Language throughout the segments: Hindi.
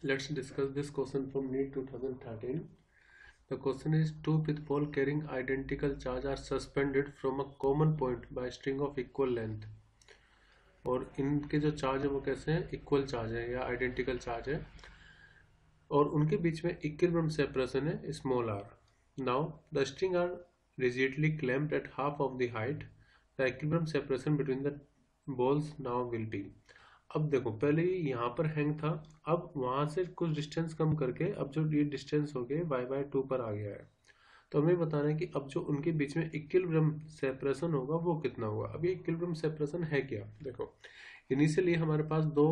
Let's discuss this question from NEET 2013. The question is two pitfall carrying identical charge are suspended from a common point by string of equal length. और इनके जो चार्ज है वो कैसे हैं, इक्वल चार्ज है या आइडेंटिकल चार्ज है और उनके बीच में इक्विलिब्रियम सेपरेशन है small r. Now the string are rigidly clamped at half of the height. The equilibrium separation between the balls now will be. अब देखो पहले यहाँ पर हैंग था, अब वहां से कुछ डिस्टेंस कम करके अब जो ये डिस्टेंस हो गया y/2 पर आ गया है. तो हमें बताना है कि अब जो उनके बीच में इक्विलिब्रियम सेपरेशन होगा वो कितना होगा. अब ये इक्विलिब्रियम सेपरेशन है क्या. देखो इनिशियली हमारे पास दो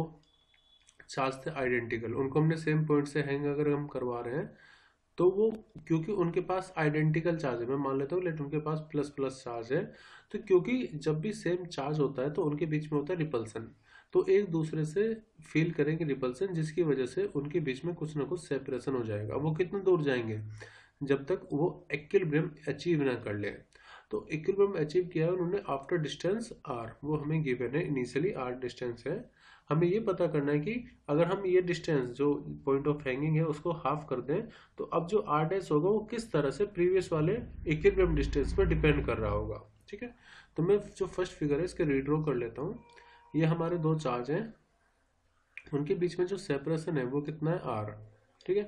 चार्ज थे आइडेंटिकल, उनको हमने सेम पॉइंट से हैंग अगर हम करवा रहे हैं तो वो क्योंकि उनके पास आइडेंटिकल चार्ज है, मैं मान लेता हूँ लेट उनके पास प्लस प्लस चार्ज है, तो क्योंकि जब भी सेम चार्ज होता है तो उनके बीच में होता है रिपल्सन, तो एक दूसरे से फील करेंगे रिपल्सन, जिसकी वजह से उनके बीच में कुछ ना कुछ सेपरेशन हो जाएगा. वो कितने दूर जाएंगे जब तक वो इक्विलिब्रियम अचीव ना कर ले. तो इक्विलिब्रियम अचीव किया है उन्होंने आफ्टर डिस्टेंस आर, वो हमें गिवन है इनिशियली आर डिस्टेंस है. हमें ये पता करना है कि अगर हम ये डिस्टेंस जो पॉइंट ऑफ हैंगिंग है उसको हाफ कर दें तो अब जो आर डैश होगा वो किस तरह से प्रीवियस वाले इक्विलिब्रियम डिस्टेंस पर डिपेंड कर रहा होगा. ठीक है, तो मैं जो फर्स्ट फिगर है इसके रीड्रॉ कर लेता हूँ. ये हमारे दो चार्ज हैं, उनके बीच में जो सेपरेशन है वो कितना है आर. ठीक है,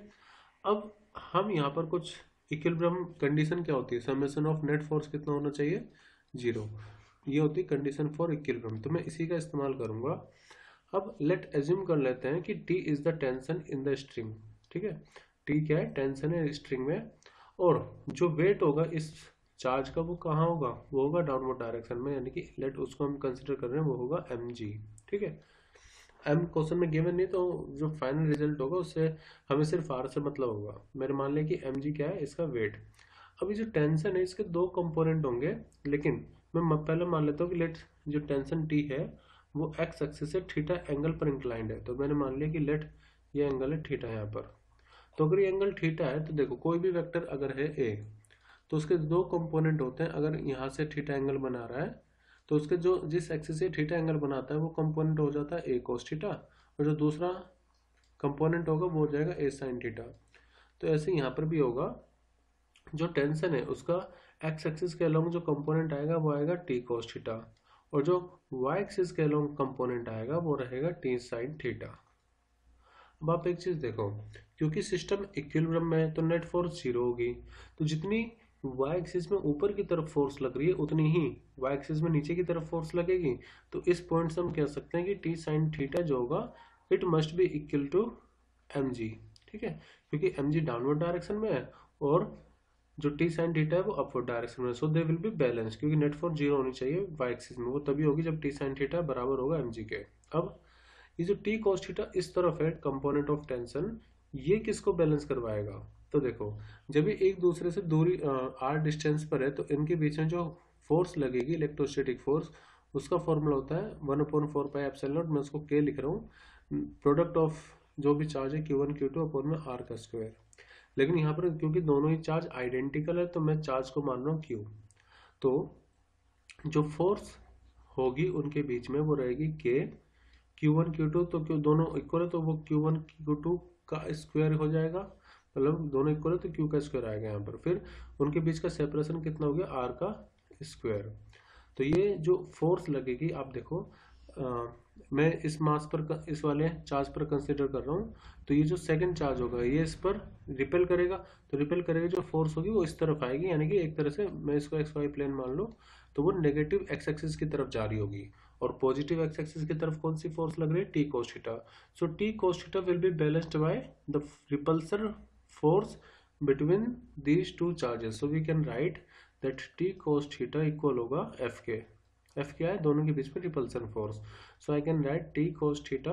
अब हम यहाँ पर कुछ इक्विलिब्रियम कंडीशन क्या होती है, समेशन ऑफ नेट फोर्स कितना होना चाहिए 0, ये होती है कंडीशन फॉर इक्विलिब्रियम, तो मैं इसी का इस्तेमाल करूंगा. अब लेट एज्यूम कर लेते हैं कि T is the tension in the string. ठीक है, T क्या है, टेंशन है स्ट्रिंग में, और जो वेट होगा इस चार्ज का वो कहाँ होगा, वो होगा डाउनवर्ड डायरेक्शन में, यानी कि लेट उसको हम कंसिडर कर रहे हैं वो होगा mg. ठीक है, m क्वेश्चन में गिवन नहीं, तो जो फाइनल रिजल्ट होगा उससे हमें सिर्फ r से मतलब होगा. मेरे मान लें कि mg क्या है, इसका वेट. अब ये जो टेंशन है इसके दो कंपोनेंट होंगे, लेकिन मैं पहले मान लेता हूँ कि लेट जो टेंशन T है वो एक्स एक्सिस से थीटा एंगल पर इंक्लाइंड है, तो मैंने मान लिया कि लेट ये एंगल है थीटा यहाँ पर. तो अगर ये एंगल थीटा है तो देखो कोई भी वेक्टर अगर है ए तो उसके दो कंपोनेंट होते हैं. अगर यहाँ से थीटा एंगल बना रहा है तो उसके जो जिस एक्सिस से थीटा एंगल बनाता है वो कंपोनेंट हो जाता है ए कोस थीटा, और जो दूसरा कंपोनेंट होगा वो हो जाएगा ए साइन थीटा. तो ऐसे यहाँ पर भी होगा, जो टेंशन है उसका एक्स एक्सिस के अलोंग जो कंपोनेंट आएगा वो आएगा टी कोस थीटा, और जो y एक्सिस के अलोंग कंपोनेंट आएगा वो रहेगा t साइन थीटा. अब आप एक चीज देखो, क्योंकि सिस्टम इक्विलिब्रियम में है तो नेट फोर्स 0 होगी, तो जितनी y एक्सिस में ऊपर की तरफ फोर्स लग रही है उतनी ही y एक्सिस में नीचे की तरफ फोर्स लगेगी. तो इस पॉइंट से हम कह सकते हैं कि t साइन थीटा जो होगा it must be equal to mg. ठीक है, क्योंकि mg डाउनवर्ड डायरेक्शन में है और जो टी साइन थीटा है वो अपवर्ड डायरेक्शन में, सो दे विल बी बैलेंस, क्योंकि नेट फोर्स 0 होनी चाहिए y एक्सिस में, वो तभी होगी जब टी साइन थीटा बराबर होगा mg के. अब ये जो टी cos थीटा इस तरफ है कंपोनेंट ऑफ टेंशन, ये किसको बैलेंस करवाएगा. तो देखो जब ये एक दूसरे से दूरी r डिस्टेंस पर है तो इनके बीच में जो फोर्स लगेगी इलेक्ट्रोस्टैटिक फोर्स, उसका फॉर्मूला होता है 1/4 पाई एप्सिलॉन नॉट, मैं उसको k लिख रहा हूँ, प्रोडक्ट ऑफ जो भी चार्ज है q1 q2 अपॉन में r का स्क्वायर. लेकिन यहाँ पर क्योंकि दोनों ही चार्ज आइडेंटिकल है तो मैं चार्ज को मान रहा हूँ Q. तो जो फोर्स होगी उनके बीच में वो रहेगी K, Q1 Q2, तो क्यों दोनों इक्वल है तो वो Q1 Q2 का स्क्वायर हो जाएगा, मतलब दोनों इक्वल है तो Q का स्क्वायर आएगा यहाँ पर. फिर उनके बीच का सेपरेशन कितना हो गया, R का स्क्वायर. तो ये जो फोर्स लगेगी आप देखो, मैं इस मास पर इस वाले चार्ज पर कंसीडर कर रहा हूँ, तो ये जो सेकंड चार्ज होगा ये इस पर रिपेल करेगा, तो रिपेल करेगा जो फोर्स होगी वो इस तरफ आएगी, यानी कि एक तरह से मैं इसको एक्स वाई प्लेन मान लूँ तो वो नेगेटिव एक्स एक्सिस की तरफ जा रही होगी, और पॉजिटिव एक्स एक्सिस की तरफ कौन सी फोर्स लग रही है, t cos theta. So t cos theta will be balanced by the repulsive force between these two charges. So we can write that t cos theta equal होगा एफ के. एफ क्या है, दोनों के बीच में repulsion force. So I can write t cos theta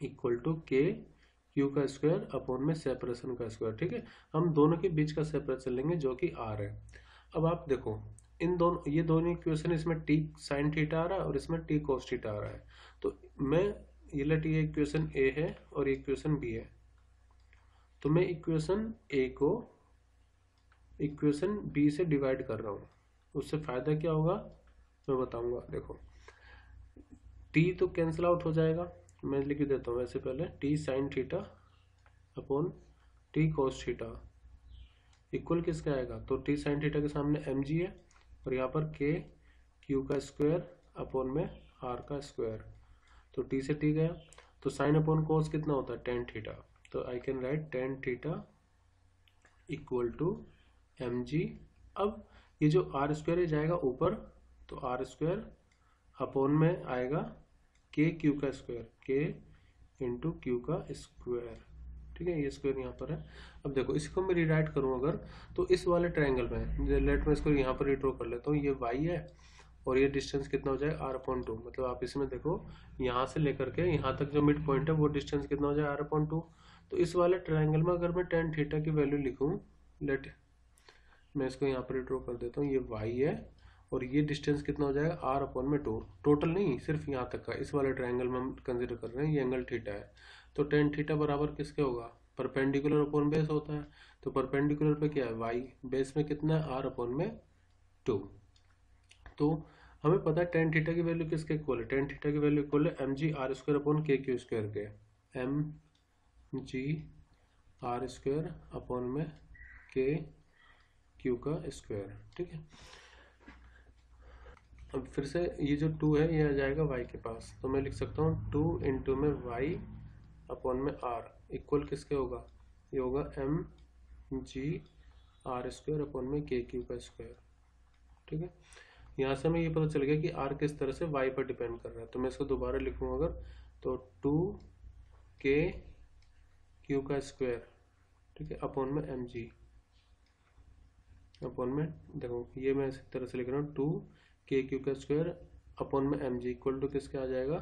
equal to k q का स्क्वायर अपॉन में सेपरेशन का स्क्वायर. ठीक है, हम दोनों के बीच का सेपरेशन लेंगे जो कि आर है. अब आप देखो इन दोनों ये दोनों इक्वेशन, इसमें टी साइन थीटा आ रहा है और इसमें टी कोस थीटा आ रहा है, तो मैं ये लेट ये इक्वेशन ए है और इक्वेशन बी है, तो मैं इक्वेशन ए को इक्वेशन बी से डिवाइड कर रहा हूँ. उससे फायदा क्या होगा मैं बताऊंगा. देखो टी तो कैंसिल आउट हो जाएगा मैं लिख देता हूँ वैसे पहले, T sine theta upon T cos theta equal किसका आएगा, तो टी साइन थीटा के सामने एम जी है और यहाँ पर के क्यू का स्क्वायर अपॉन में आर का स्क्वायर, तो टी से टी गया, तो साइन अपॉन कॉस कितना होता है टेन थीटा, तो I can write tan theta equal to m g. अब ये जो आर स्क्वायर है जाएगा ऊपर, तो आर स्क्वायर अपॉन में आएगा के क्यू का स्क्वायर, के इंटू क्यू का स्क्वायर, ठीक है, ये स्क्वायर यहाँ पर है। अब देखो इसको मैं रिराइट करूँ अगर, तो इस वाले ट्रायंगल में लेट मैं इसको यहाँ पर रिड्रॉ कर लेता हूँ, ये वाई है और ये डिस्टेंस कितना हो जाएगा आर अपॉन टू, मतलब आप इसमें देखो यहाँ से लेकर के यहाँ तक जो मिड पॉइंट है वो डिस्टेंस कितना हो जाएगा आर अपॉन टू। तो इस वाले ट्रायंगल में अगर मैं टेन थीटा की वैल्यू लिखूँ, लेट मैं इसको यहाँ पर ड्रॉ कर देता हूँ, ये वाई है और ये डिस्टेंस कितना हो जाएगा आर अपॉन में टू, टोटल नहीं सिर्फ यहाँ तक का, इस वाले ट्रायंगल में हम कंसिडर कर रहे हैं, ये एंगल थीटा है। तो टेन थीटा बराबर किसके होगा, परपेंडिकुलर अपॉन बेस होता है, तो परपेंडिकुलर पे क्या है वाई, बेस में कितना है आर अपॉन में टू। तो हमें पता है टेन थीटा की वैल्यू किसके इक्वल है, टेन थीटा की वैल्यू इक्वल है m g r square upon k q square के, m g r square upon में के क्यू का स्क्वायर, ठीक है। अब फिर से ये जो टू है ये आ जाएगा y के पास, तो मैं लिख सकता हूँ टू इंटू में y अपॉन में r इक्वल किसके होगा, ये होगा m g r square upon में के क्यू का स्क्वायर, ठीक है। यहाँ से हमें ये पता चल गया कि r किस तरह से y पर डिपेंड कर रहा है, तो मैं इसको दोबारा लिखूँ अगर, तो टू के क्यू का स्क्वायर, ठीक है, अपॉन में एम जी अपॉन में, देखो ये मैं इस तरह से लिख रहा हूँ टू के क्यू का स्क्वायर अपॉन में एम जी इक्वल टू किसके आ जाएगा,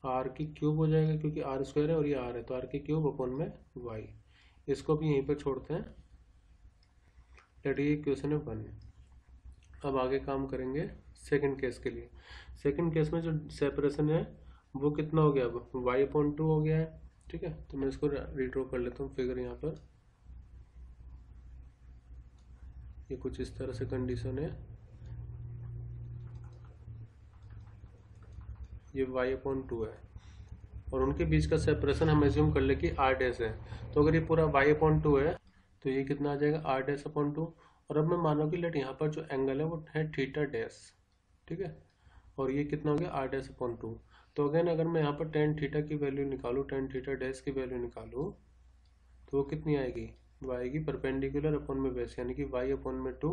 आर की क्यूब हो जाएगा, क्योंकि आर स्क्वायर है और ये आर है, तो आर की क्यूब अपॉन में वाई, इसको भी यहीं पर छोड़ते हैं, लेट ये इक्वेशन है 1। अब आगे काम करेंगे सेकंड केस के लिए। सेकंड केस में जो सेपरेशन है वो कितना हो गया, अब वाई अपॉन टू हो गया है, ठीक है। तो मैं इसको रिड्रॉ कर लेता हूँ फिगर, यहाँ पर ये कुछ इस तरह से कंडीशन है, ये y अपॉन टू है और उनके बीच का सेपरेशन हम एज्यूम कर ले कि r डैश है, तो अगर ये पूरा y अपॉन टू है तो ये कितना आ जाएगा r डैश अपॉन टू, और अब मैं मानो कि लेट यहाँ पर जो एंगल है वो है थीटा डैश, ठीक है, और ये कितना हो गया r डैश अपॉन टू। तो अगेन अगर मैं यहाँ पर टेन थीटा की वैल्यू निकालूँ, टेन थीटा डैश की वैल्यू निकालूँ, तो वो कितनी आएगी, वो आएगी परपेंडिकुलर अपॉन में बेस, यानी कि y अपॉन में टू,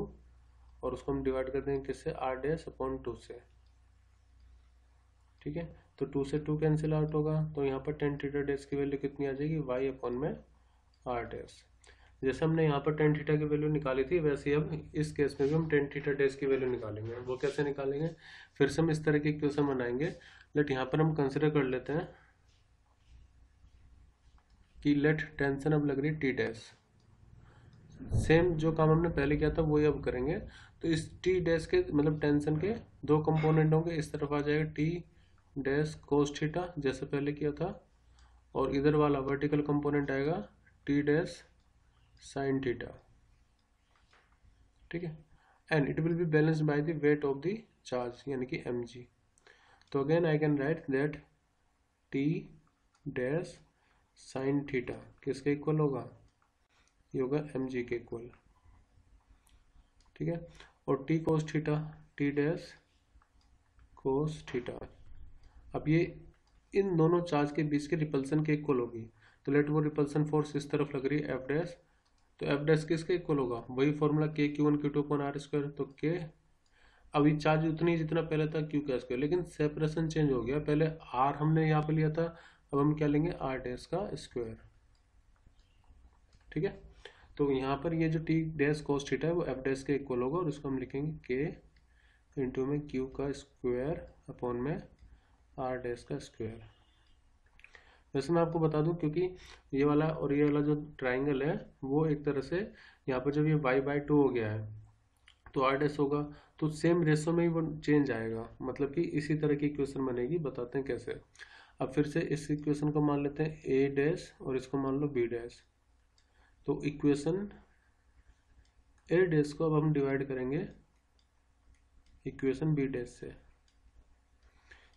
और उसको हम डिवाइड कर देंगे किससे, r डैश अपॉन टू से, ठीक है। तो टू से टू कैंसिल आउट होगा, तो यहाँ पर टेन थीटा डैश की वैल्यू कितनी आ जाएगी, y अपॉन में r डैश। जैसे हमने यहाँ पर टेन थीटा की वैल्यू निकाली थी, वैसे ही अब इस केस में भी हम टेन थीटा डैश की वैल्यू निकालेंगे। वो कैसे निकालेंगे, फिर से हम इस तरह की इक्वेशन बनाएंगे, लेट यहाँ पर हम कंसिडर कर लेते हैं कि लेट टेंशन अब लग रही है टी डैश, सेम जो काम हमने पहले किया था वही अब करेंगे। तो इस टी डैश के मतलब टेंशन के दो कंपोनेंट होंगे, इस तरफ आ जाएगा टी डैश कोस थीटा जैसे पहले किया था, और इधर वाला वर्टिकल कंपोनेंट आएगा टी डैश साइन थीटा, ठीक है, and it will be balanced by the weight of the charge यानी कि एम जी। तो again I can write that T dash sine theta किसके इक्वल होगा, ये होगा एम जी के इक्वल, ठीक है, और T cos theta, T dash cos theta, अब ये इन दोनों चार्ज के बीच के रिपल्सन के इक्वल होगी, तो लेट वो रिपल्सन फोर्स इस तरफ लग रही है एफ डैश, तो एफ डैश किसके इक्वल होगा, वही formula k q one q two upon r square, तो के अभी चार्ज उतनी जितना पहले था क्यू का स्क्वायर, लेकिन सेपरेशन चेंज हो गया, पहले आर हमने यहाँ पे लिया था, अब हम क्या लेंगे आर डैश का स्क्वायर, ठीक है। तो यहाँ पर ये जो टी डैश कोस थीटा है वो एफ डैश के इक्वल होगा, और उसको हम लिखेंगे के इंटू में क्यू का स्क्वायर अपॉन में आर डैश का स्क्वायर। वैसे मैं आपको बता दूं, क्योंकि ये वाला और ये वाला जो ट्राइंगल है वो एक तरह से यहाँ पर जब ये y/2 हो गया है तो r डैश होगा, तो सेम रेशो में ही वो चेंज आएगा, मतलब कि इसी तरह की इक्वेशन बनेगी, बताते हैं कैसे। अब फिर से इस इक्वेशन को मान लेते हैं a डैश और इसको मान लो b डैश, तो इक्वेशन a डैश को अब हम डिवाइड करेंगे इक्वेशन b डैश से,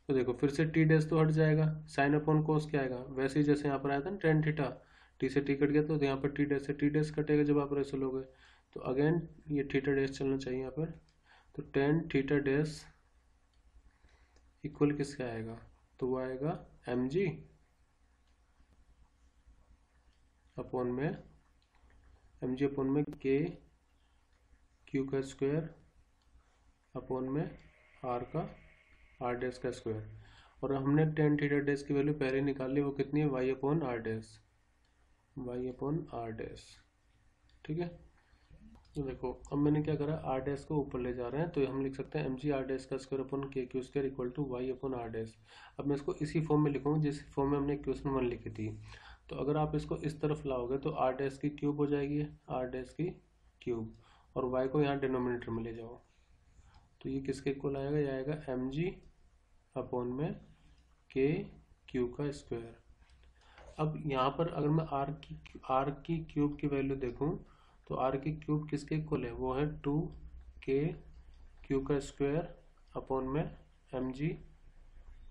तो देखो फिर से टी डैश तो हट जाएगा, साइन अपॉन कोस क्या आएगा, वैसे ही जैसे यहाँ पर आया था ना टेन थीटा, टी से टी कट गया तो यहाँ पर टी डैश से टी डैश कटेगा जब आप ऐसे लोगे, तो अगेन ये थीटा डैश चलना चाहिए यहाँ पर। तो टेन थीटा डैश इक्वल किसका आएगा, तो वो आएगा एम जी अपॉन में के क्यू का स्क्वायर अपॉन में आर डैश का स्क्वायर। और हमने टेन थीटा डैश की वैल्यू पहले निकाल ली, वो कितनी है, वाई अपॉन आर डैश। ठीक है, तो देखो अब मैंने क्या करा, आर डैश को ऊपर ले जा रहे हैं, तो हम लिख सकते हैं एम जी आर डैश का square upon k q square equal to y upon r dash. अब मैं इसको इसी फॉर्म में लिखूंगा जिस फॉर्म में हमने इक्वेशन 1 लिखी थी। तो अगर आप इसको इस तरफ लाओगे तो आर डैश की क्यूब हो जाएगी, आर डैश की क्यूब, और वाई को यहाँ डिनोमिनेटर में ले जाओ, तो ये किसके इक्वल आएगा, ये आएगा एम जी अपॉन में के क्यू का स्क्वायर। अब यहाँ पर अगर मैं आर की क्यूब की वैल्यू देखूँ तो आर की क्यूब किसके इक्वल है, वो है 2k क्यू का स्क्वायर अपॉन में एम जी,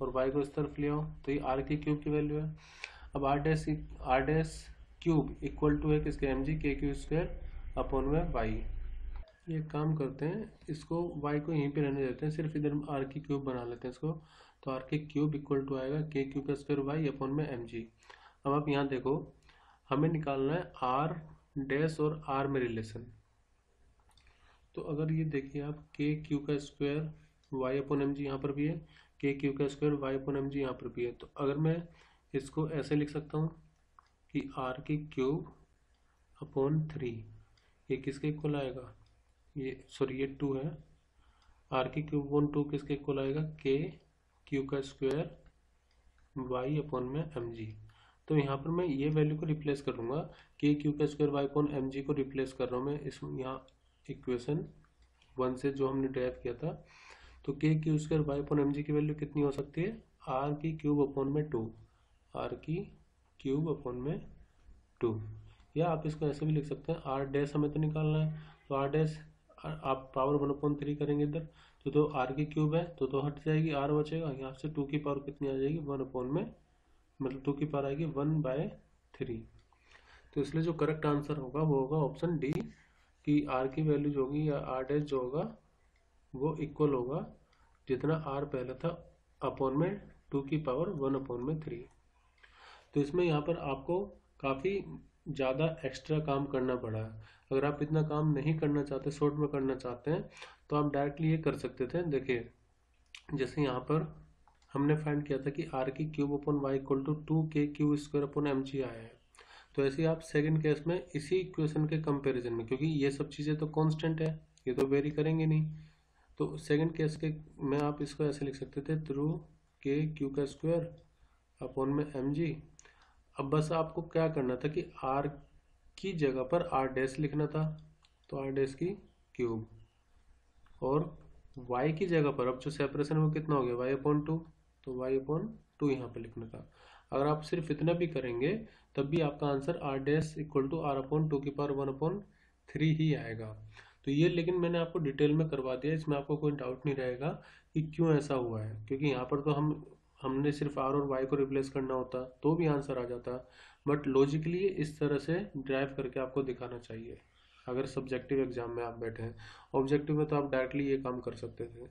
और वाई को इस तरफ ले आओ तो ये आर की क्यूब की वैल्यू है। अब r dash cube equal to है किसके, m g k q square upon में वाई। ये काम करते हैं, इसको y को यहीं पे रहने देते हैं, सिर्फ इधर r की क्यूब बना लेते हैं इसको। तो r की क्यूब इक्वल टू आएगा k क्यूब का स्क्वायर y अपॉन में mg। अब आप यहाँ देखो, हमें निकालना है r डैश और r में रिलेशन। तो अगर ये देखिए आप k क्यूब का स्क्वायर y अपॉन mg यहाँ पर भी है, k क्यूब का स्क्वायर y अपॉन mg यहाँ पर भी है, तो अगर मैं इसको ऐसे लिख सकता हूँ कि r की क्यूब अपॉन 3, ये किसके इक्वल आएगा, ये सॉरी ये 2 है, आर की क्यूब वन 2 किसके इक्वल आएगा, के क्यू का स्क्वायर वाई अपॉन में एम जी। तो यहाँ पर मैं ये वैल्यू को रिप्लेस करूँगा, के क्यू का square y upon m g को रिप्लेस कर रहा हूँ मैं इस यहाँ इक्वेशन 1 से जो हमने ड्राइव किया था। तो k q square y upon m g की वैल्यू कितनी हो सकती है, आर की क्यूब अपॉन में 2, आर की क्यूब अपॉन में 2, या आप इसको ऐसे भी लिख सकते हैं, आर डैश हमें तो निकालना है, तो आर डैश आप पावर 1/3 करेंगे इधर, तो आर की क्यूब है तो हट जाएगी, आर बचेगा, यहाँ से 2 की पावर कितनी आ जाएगी, 1 अपॉन में, मतलब 2 की पावर आएगी 1/3। तो इसलिए जो करेक्ट आंसर होगा वो होगा ऑप्शन डी, कि आर की वैल्यू जो होगी या आर डैश जो होगा वो इक्वल होगा जितना आर पहले था अपॉन में 2 की पावर 1/3। तो इसमें यहाँ पर आपको काफ़ी ज़्यादा एक्स्ट्रा काम करना पड़ा है। अगर आप इतना काम नहीं करना चाहते, शॉर्ट में करना चाहते हैं, तो आप डायरेक्टली ये कर सकते थे। देखिए जैसे यहाँ पर हमने फाइंड किया था कि आर की cube upon y equal to 2k q square upon m g आया है, तो ऐसे ही आप सेकंड केस में इसी इक्वेशन के कंपैरिजन में, क्योंकि ये सब चीज़ें तो कांस्टेंट है, ये तो वेरी करेंगे नहीं, तो सेकंड केस के में आप इसको ऐसे लिख सकते थे, थ्रू के क्यू का स्क्वायर अपॉन में एम जी। अब बस आपको क्या करना था कि r की जगह पर r डैश लिखना था, तो r डैश की क्यूब, और y की जगह पर अब जो सेपरेशन वो कितना हो गया, y/2, तो y/2 यहाँ पे लिखना था। अगर आप सिर्फ इतना भी करेंगे तब भी आपका answer r dash equal to r/2 की पावर 1/3 ही आएगा। तो ये लेकिन मैंने आपको डिटेल में करवा दिया, इसमें आपको कोई डाउट नहीं रहेगा कि क्यों ऐसा हुआ है, क्योंकि यहाँ पर तो हमने सिर्फ आर और वाई को रिप्लेस करना होता तो भी आंसर आ जाता, बट लॉजिकली इस तरह से ड्राइव करके आपको दिखाना चाहिए अगर सब्जेक्टिव एग्जाम में आप बैठे हैं। ऑब्जेक्टिव में तो आप डायरेक्टली ये काम कर सकते थे।